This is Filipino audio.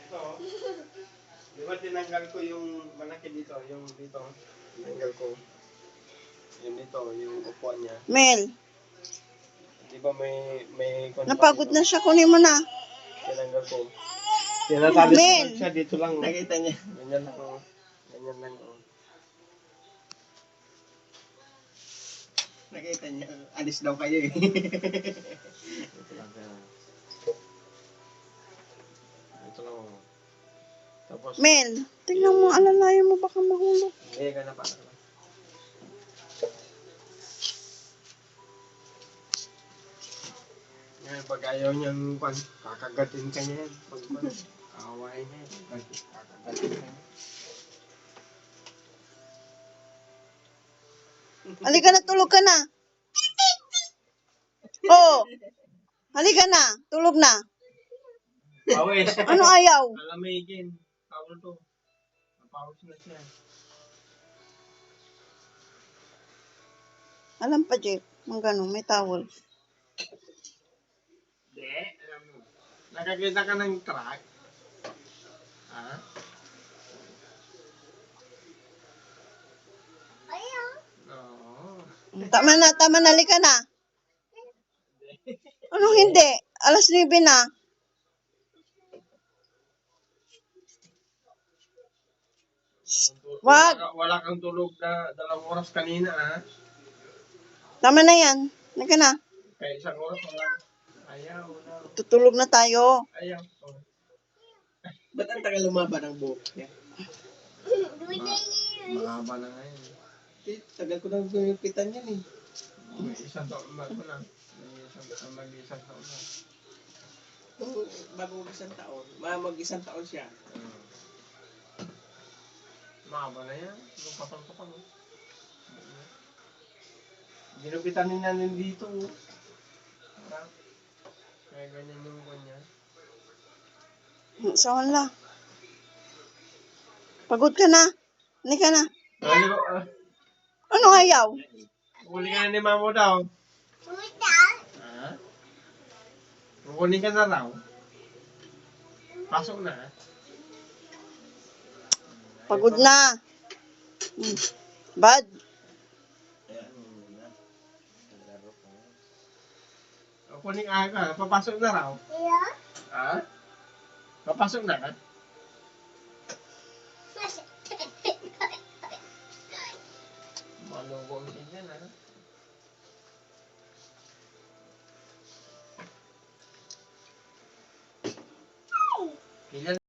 Ito, di ba tinanggal ko yung malaki dito, yung dito, tinanggal ko. Yung dito, yung upuan niya. Mel, Di ba may napagod na siya. Kunin mo na. tinanggal ko. Tinatabi ko Mel! lang siya dito lang. Oh. Nakita niya. Ganyan lang. Oh. Ganyan lang. Oh. Nakita niya. Alis daw kayo eh. Ito lang. Ito lang. Oh. Tapos, Mel, tingnan mo, alalayan mo, baka mahulog. hindi ka na pa. Ngayon, pag ayaw niyang kakagatin ka niya yan. Pag awain niya, kakagatin ka niya. Halika na, tulog ka na. Oo. Halika na, tulog na. Pawis. Ano ayaw? Alamigin. Tawal to. Napawis na siya. Alam pa, Jeff. Ang ganun, may towel. Hindi. Alam mo. Nakakita ka ng truck? Ha? Oo. Tama na, halika na. Ano hindi? Alas 9 na. Wag. Wala kang tulog na 2 oras kanina, ha? Tama na yan. Halika na. Kaya 1 oras wala. Ayaw, wala. Tutulog na tayo. Ayaw. Oh. Ba't ang tagal lumaban ng buhok niya? Mahaba na ngayon. Tagal ko nang gumipitan yan eh. May 1 taon ba ko na? Mag-1 taon na. Bago mag-1 taon. Mag-1 taon siya. Mahaba na yan. Nung kapal-kapal. Oh. Ginupitan din namin dito. Oh. Kaya ganyan yung kanya. Saan lang. Pagod ka na. Halika na. Ano ayaw? Huli ka na ni Mamo daw. Ha? Kukunin ka na raw. Pasok na. Pagod na. Bad. Kukunin ka. Papasok na raw. Ha? Papasok na. Malugong din yan, ha? Kailan